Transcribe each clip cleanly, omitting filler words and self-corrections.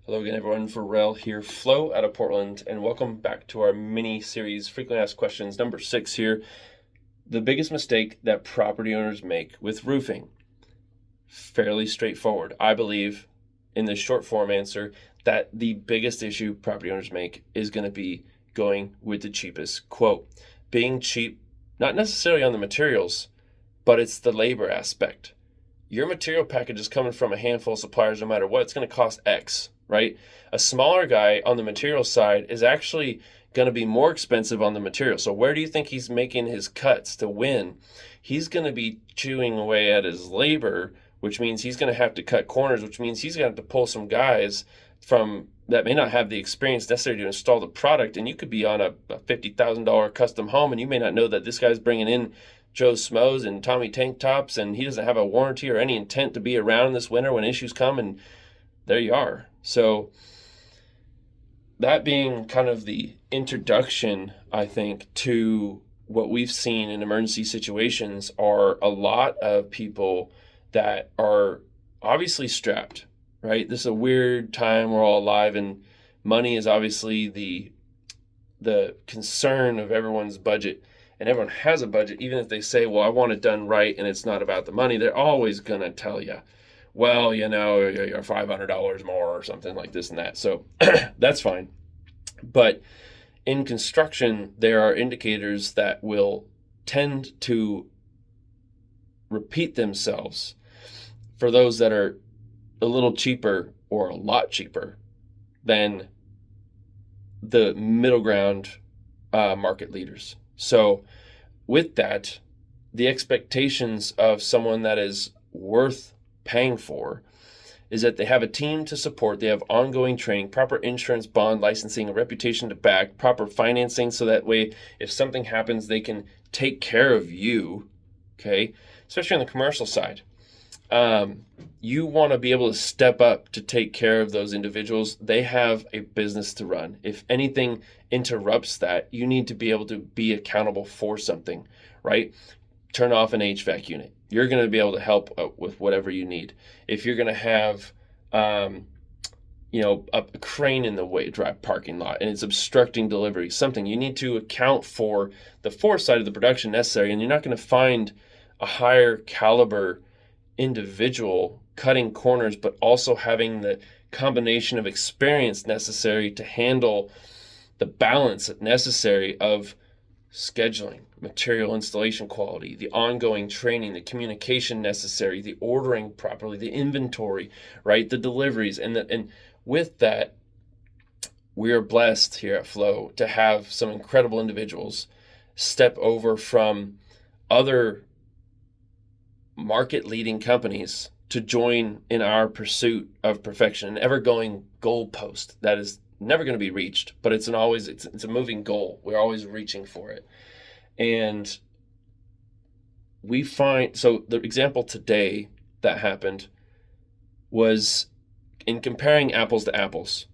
Hello again, everyone. Pharrell here, Flo out of Portland, and welcome back to our mini series, Frequently Asked Questions, number 6 here. The biggest mistake that property owners make with roofing. Fairly straightforward. I believe, in the short form answer, that the biggest issue property owners make is going to be going with the cheapest quote. Being cheap, not necessarily on the materials, but it's the labor aspect. Your material package is coming from a handful of suppliers no matter what. It's going to cost X, right? A smaller guy on the material side is actually going to be more expensive on the material. So where do you think he's making his cuts to win? He's going to be chewing away at his labor, which means he's going to have to cut corners, which means he's going to have to pull some guys from that may not have the experience necessary to install the product. And you could be on a $50,000 custom home, and you may not know that this guy's bringing in Joe Schmoes and Tommy tank tops, and he doesn't have a warranty or any intent to be around this winter when issues come, and there you are. So that being kind of the introduction, I think, to what we've seen in emergency situations are a lot of people that are obviously strapped, right? This is a weird time. We're all alive, and money is obviously the concern of everyone's budget. And everyone has a budget, even if they say, well, I want it done right and it's not about the money. They're always going to tell you, well, you're $500 more or something like this and that. So that's fine. But in construction, there are indicators that will tend to repeat themselves for those that are a little cheaper or a lot cheaper than the middle ground market leaders. So with that, the expectations of someone that is worth paying for is that they have a team to support, they have ongoing training, proper insurance, bond, licensing, a reputation to back, proper financing, so that way if something happens, they can take care of you, okay? Especially on the commercial side. You want to be able to step up to take care of those individuals. They have a business to run. If anything interrupts that, you need to be able to be accountable for something, right? Turn off an HVAC unit. You're going to be able to help with whatever you need. If you're going to have, a crane in the drive parking lot and it's obstructing delivery, something, you need to account for the foresight of the production necessary, and you're not going to find a higher caliber individual cutting corners, but also having the combination of experience necessary to handle the balance necessary of scheduling, material installation quality, the ongoing training, the communication necessary, the ordering properly, the inventory, right, the deliveries. And with that, we are blessed here at Flow to have some incredible individuals step over from other market-leading companies to join in our pursuit of perfection, an ever-going goalpost that is never going to be reached, but it's a moving goal. We're always reaching for it. And we find, so the example today that happened was in comparing apples to apples.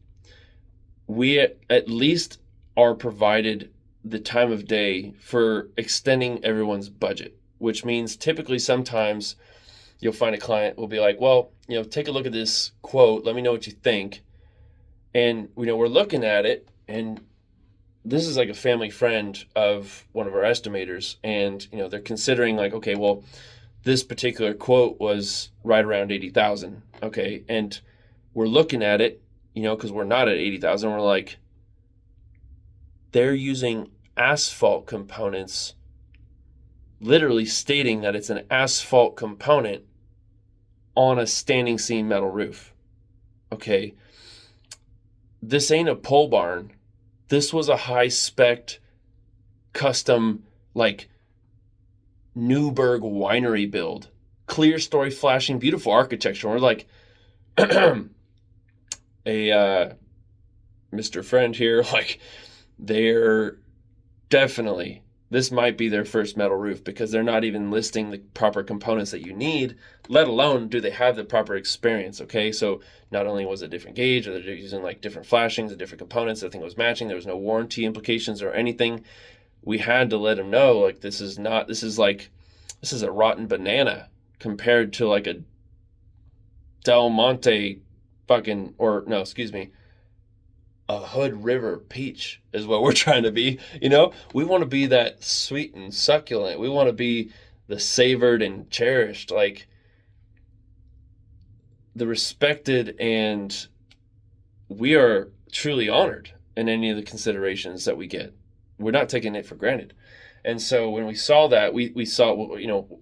We at least are provided the time of day for extending everyone's budget, which means typically sometimes you'll find a client will be like, well, take a look at this quote. Let me know what you think. And, we're looking at it, and this is like a family friend of one of our estimators. And, they're considering like, okay, well, this particular quote was right around 80,000. Okay. And we're looking at it, because we're not at 80,000. We're like, they're using asphalt components, literally stating that it's an asphalt component on a standing seam metal roof. Okay. This ain't a pole barn. This was a high spec custom, like Newburgh winery build. Clear story, flashing, beautiful architecture. We're like, Mr. Friend here, like they're definitely, this might be their first metal roof because they're not even listing the proper components that you need, let alone do they have the proper experience, okay? So not only was it a different gauge, or they're using like different flashings and different components, I think it was matching, there was no warranty implications or anything. We had to let them know, like, this is a rotten banana compared to like a Del Monte a Hood River peach is what we're trying to be. We want to be that sweet and succulent. We want to be the savored and cherished, like the respected, and we are truly honored in any of the considerations that we get. We're not taking it for granted. And so when we saw that, we saw,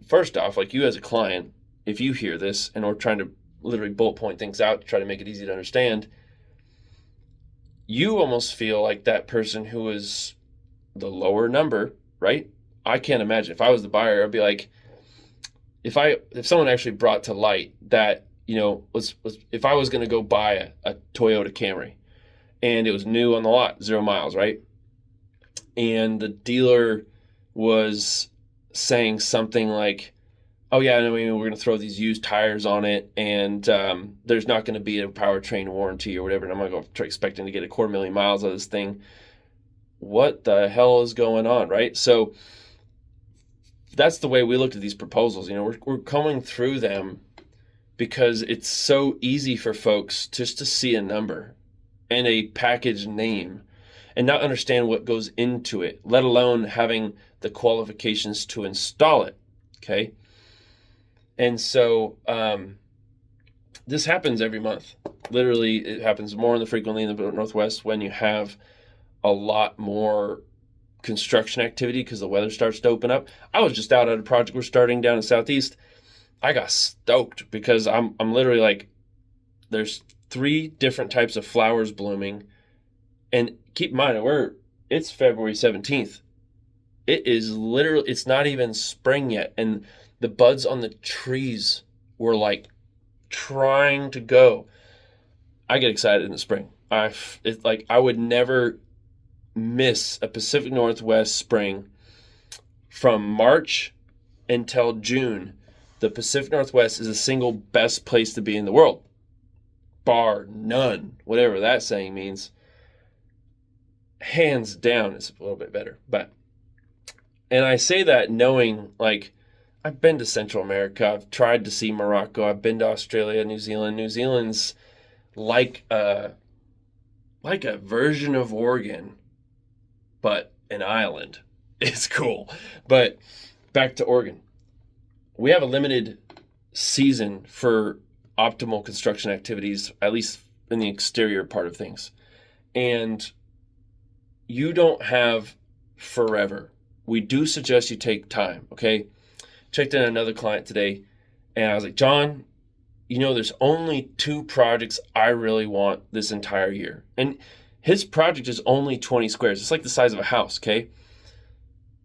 first off, like you as a client, if you hear this and we're trying to literally bullet point things out to try to make it easy to understand, you almost feel like that person who is the lower number, right? I can't imagine. If I was the buyer, I'd be like, if someone actually brought to light that, if I was going to go buy a Toyota Camry and it was new on the lot, 0 miles, right? And the dealer was saying something like, oh yeah, we're going to throw these used tires on it, and there's not going to be a powertrain warranty or whatever, and I'm going to go expecting to get 250,000 miles out of this thing. What the hell is going on, right? So that's the way we looked at these proposals. We're coming through them because it's so easy for folks just to see a number and a package name and not understand what goes into it, let alone having the qualifications to install it, okay? And so this happens every month. Literally, it happens more frequently in the Northwest when you have a lot more construction activity because the weather starts to open up. I was just out at a project we're starting down in Southeast. I got stoked because I'm literally like, there's 3 different types of flowers blooming. And keep in mind, it's February 17th. It is literally, it's not even spring yet. And the buds on the trees were like trying to go. I get excited in the spring. It's like I would never miss a Pacific Northwest spring. From March until June, the Pacific Northwest is the single best place to be in the world. Bar none, whatever that saying means. Hands down, it's a little bit better. And I say that knowing, like, I've been to Central America. I've tried to see Morocco. I've been to Australia, New Zealand. New Zealand's like a version of Oregon, but an island. It's cool. But back to Oregon. We have a limited season for optimal construction activities, at least in the exterior part of things. And you don't have forever. We do suggest you take time, okay? Checked in another client today, and I was like, John, there's only 2 projects I really want this entire year. And his project is only 20 squares. It's like the size of a house, okay?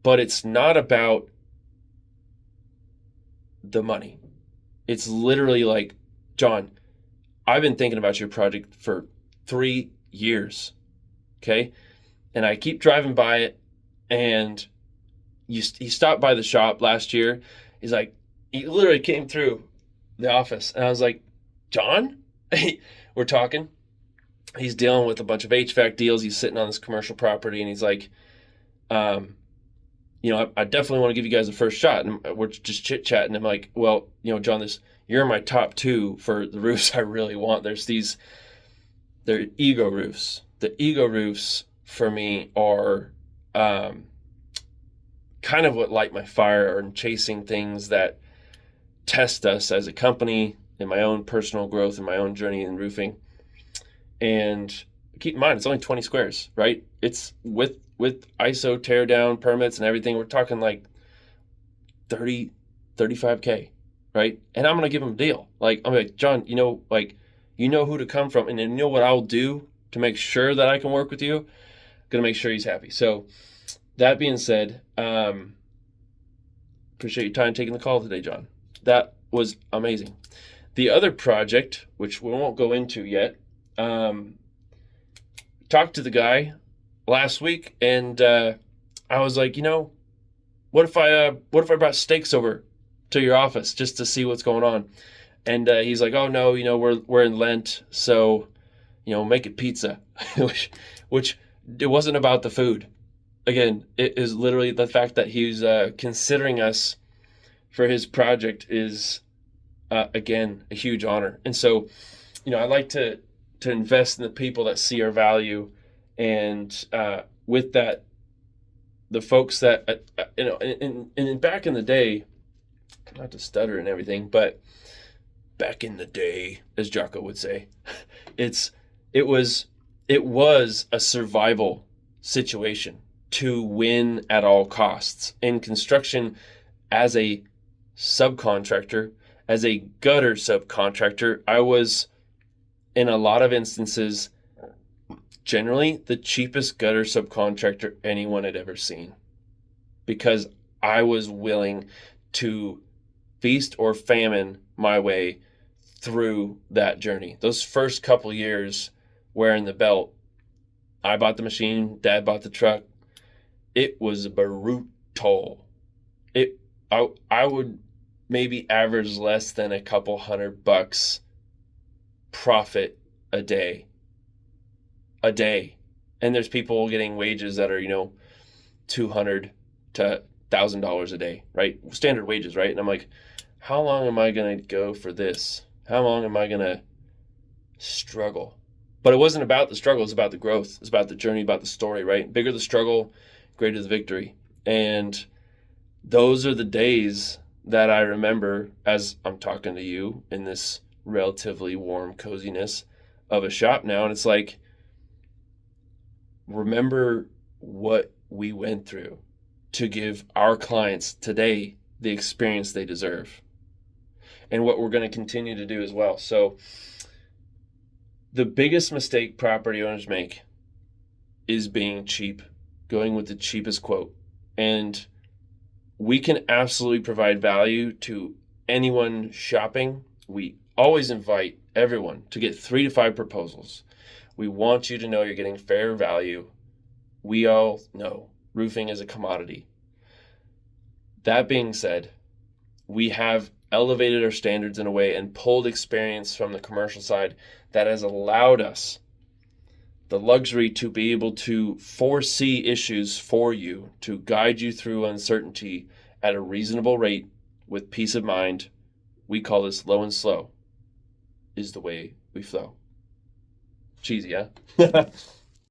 But it's not about the money. It's literally like, John, I've been thinking about your project for 3 years, okay? And I keep driving by it, and he stopped by the shop last year. He's like, he literally came through the office, and I was like, John? We're talking. He's dealing with a bunch of HVAC deals. He's sitting on this commercial property, and he's like, I definitely want to give you guys a first shot. And we're just chit-chatting. I'm like, well, John, you're my top 2 for the roofs I really want. They're ego roofs. The ego roofs for me are kind of what light my fire and chasing things that test us as a company in my own personal growth and my own journey in roofing. And keep in mind, it's only 20 squares, right? It's with ISO tear down permits and everything. We're talking like 30, 35K, right? And I'm going to give him a deal. Like, I'm like, John, you know who to come from. And you know what I'll do to make sure that I can work with you? I'm going to make sure he's happy. So that being said, appreciate your time taking the call today, John. That was amazing. The other project, which we won't go into yet, talked to the guy last week, and I was like, what if I brought steaks over to your office just to see what's going on? And he's like, oh no, we're in Lent, so make it pizza, which it wasn't about the food. Again, it is literally the fact that he's considering us for his project is again a huge honor. And so I like to invest in the people that see our value, and with that, the folks that and back in the day, not to stutter and everything, but back in the day, as Jocko would say, it's it was it was a survival situation to win at all costs in construction. As a subcontractor, as a gutter subcontractor, I was, in a lot of instances, generally the cheapest gutter subcontractor anyone had ever seen, because I was willing to feast or famine my way through that journey. Those first couple years wearing the belt, I bought the machine, Dad bought the truck. It was brutal. I would maybe average less than a couple $100 profit a day. And there's people getting wages that are, $200 to $1,000 a day, right? Standard wages, right? And I'm like, how long am I going to go for this? How long am I going to struggle? But it wasn't about the struggle. It's about the growth. It's about the journey, about the story, right? Bigger the struggle, greater the victory. And those are the days that I remember as I'm talking to you in this relatively warm coziness of a shop now. And it's like, remember what we went through to give our clients today the experience they deserve, and what we're going to continue to do as well. So the biggest mistake property owners make is being cheap, going with the cheapest quote. And we can absolutely provide value to anyone shopping. We always invite everyone to get 3 to 5 proposals. We want you to know you're getting fair value. We all know roofing is a commodity. That being said, we have elevated our standards in a way and pulled experience from the commercial side that has allowed us the luxury to be able to foresee issues for you, to guide you through uncertainty at a reasonable rate with peace of mind. We call this low and slow is the way we flow. Cheesy, huh?